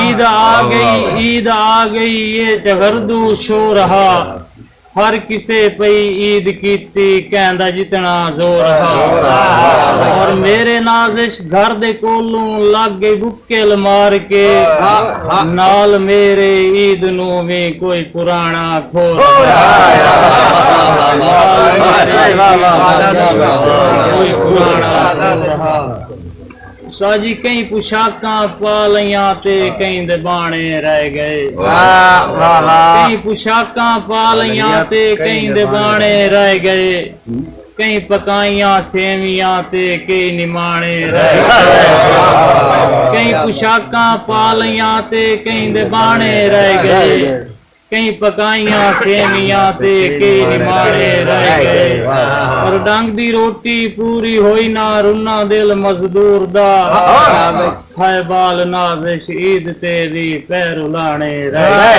ईद आ गई ये चगरदू शो रहा हर किसे पई ईद कीती कहंदा जितना जोर रहा और मेरे नाजिश घर दे कोलों लग गई बुक्केल मार के नाल मेरे ईद नू भी कोई पुराना खोर कोई पुराना साजी कई पुशाकां पा लियां ते कई दे बाणे रह गए कई पुशाकां पा लियां ते कई दे बाणे रह गए कई पकाइयां सेवियां ते कई निमाणे रह गए कई पुशाकां पा लियां ते कई दे बाणे रह गए कई पकाइयां सेवियां ते कई निमाणे रह गए और डंग दी रोटी पूरी होई ना रुना दिल मजदूर दा साहिबाल नाजिश ईद तेरी पैर उलाने रह गए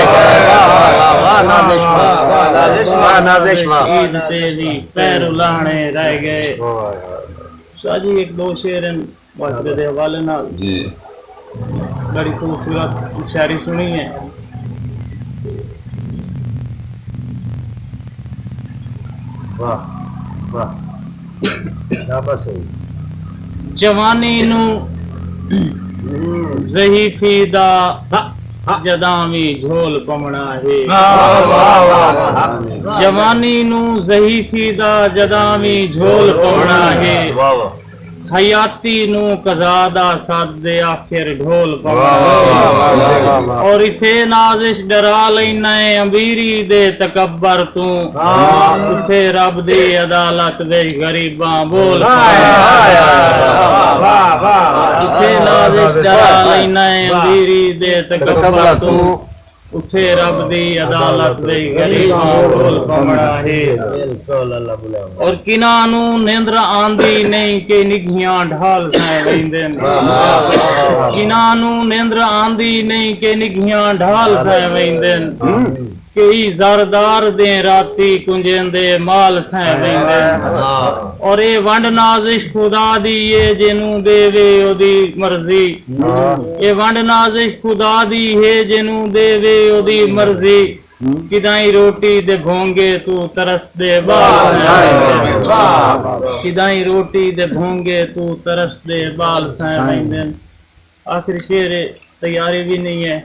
ईद तेरी पैर उलाने रह गए। साजी एक दो शेर वास्ते दे हवाले नाल जी बड़ी खूबसूरत शायरी सुनी है। जवानी नू ज़हीफ़ी दा जदावी झोल पवना है जवानी नू ज़हीफ़ी दा जदावी झोल पवना है हयाती नू कज़ादा सादे आखिर ढोल पवना और इथे नाजिश डरा लेना है अमीरी दे तकब्बर तू उथे रब दी अदालत दे गरीबां बोल इथे नाजिश डरा लेना है अमीरी दे तकब्बर तू उथे रब दी अदालत दे गरीबां बोल पवना है और किना नू निंद्र आंदी नहीं के निघियां ढाल सै वैंदे किना नू निंद्र आंदी नहीं के निघियां ढाल सै वैंदे कई ज़रदार दे राती कुंजेंदे माल सै वैंदे और ये वंड नाजिश खुदा दी ये जिनू देवे ओदी मर्जी ये वंड नाजिश खुदा दी है जिनू देवे ओदी मर्जी किदाई रोटी दे भोंगे तू तरस दे बाल किदाई रोटी दे भोंगे तू तरस दे बाल सै वैंदे। आखिरी शेर तैयारी भी नहीं है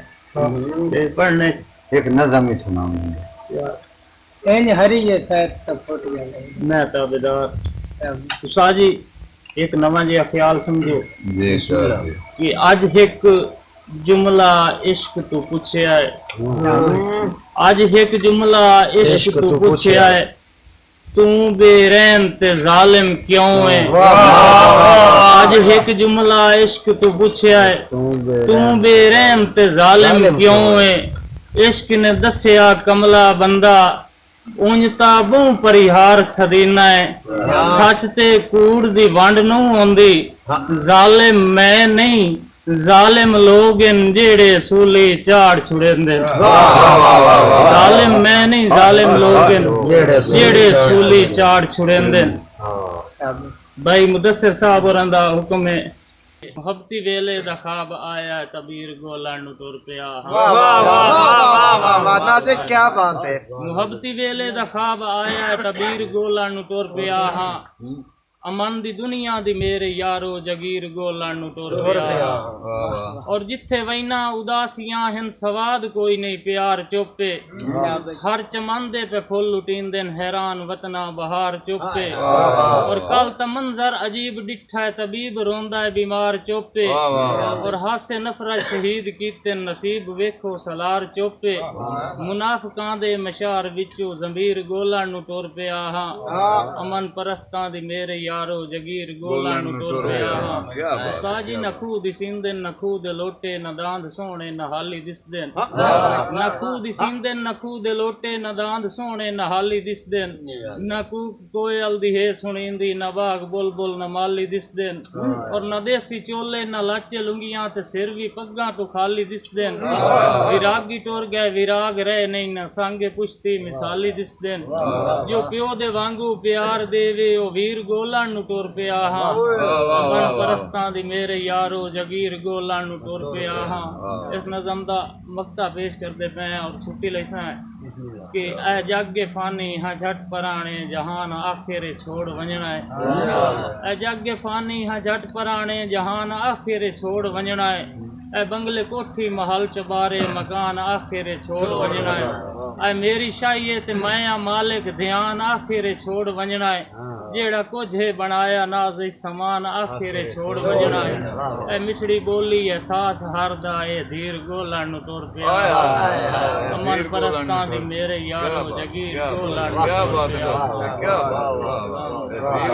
पढ़ने एक नज़म ही सुनाऊंगा इन हरी ये शायद तब फुट गया मैं ताबेदार साजी एक नवा जिहा ख्याल समझो जी सर कि अज एक जुमला इश्क तू पूछया है अज एक जुमला इश्क तू पूछया है तू बेरहम ते जालिम क्यों है आज एक जुमला इश्क तू पूछया है तू बेरहम ते जालिम क्यों है इश्क ने दस्या कमला बंदा उंजता बहु परिहार सदीना है सच ते कूड़ दी वंड नू होंदी जालिम मैं नहीं जालिम लोग जेड़े सूली चाड़ छुड़ेंदे जालिम मैं नहीं जालिम लोग जेड़े सूली चाड़ छुड़ेंदे। भाई मुदस्सिर साहब होरां दा हुक्म है मोहब्बती वेले दा ख्वाब आया तबीर गोला नु तुर पिया नाजिश क्या बात है मोहब्बती वेले दा ख्वाब आया तबीर गोला नु तुर पिया हां अमन दी दुनिया दी मेरे यारो जगीर गोला नु तुर पिया और जिथे वैना उदासियां हैं सवाद कोई नहीं प्यार चुपे हर चमंदे पे फुल लुटींदे हैरान वतना बहार चुपे और कल ता मंजर अजीब डिठा है तबीब रोंदा है बीमार चुपे और हासे नफरत शहीद कीते नसीब वेखो सलार चुपे मुनाफिकां दे मशार विचों जमीर गोला नु तुर पिया हां अमन परस्तां दी मेरे यारो जगीर गोला नु तुर पिया साजी नखू दी सिंदे नखू दे लोटे न दांद सोने न हाली दिसदे नखू दी सिंदे नखू दे लोटे न दांद सोने न हाली दिसदे नखू कोयल दी है सुनींदी न बाग बुलबुल न माली दिसदे और न देसी चोले न लाचे लुंगियां ते सिर भी पग्गां तो खाली दिसदे विरागी टुर गए विराग रहे नहीं न सांगे पुश्ती मिसाली दिसदे जो प्यो दे वांगू प्यार देवे ओ वीर गोला ਜਾਣ ਨੂੰ ਟੁਰ ਪਿਆ ਹਾਂ ਮਨ ਪਰਸਤਾਂ ਦੀ ਮੇਰੇ ਯਾਰੋ ਜਗੀਰ ਗੋਲਾਂ ਨੂੰ ਟੁਰ ਪਿਆ ਹਾਂ। ਇਸ ਨਜ਼ਮ ਦਾ ਮਕਤਾ ਪੇਸ਼ ਕਰਦੇ ਪਏ ਹਾਂ ਔਰ ਛੁੱਟੀ ਲੈਸਾ ਹੈ ਕਿ ਐ ਜੱਗੇ ਫਾਨੀ ਹਾਂ झट पराणे जहान आखिर छोड़ वंजणा है। ऐ जग फानी हाँ झट पराणे जहान आखिर छोड़ वंजणा है। ऐ बंगले कोठी महल चबारे मकान आखिर छोड़ वंजणा है। ऐ मेरी शाही ते मैं मालिक ध्यान आखिर छोड़ वंजणा है। जेड़ा कुछ है बनाया नाज समान आखिर छोड़ वंजणा है। ऐ मिठड़ी बोली एहसास हरदा ए धीर गोला नु तुर पिया अमन परस्तां दी मेरे यारो जगीर गोला नु तुर पिया। क्या बात है, क्या बात है।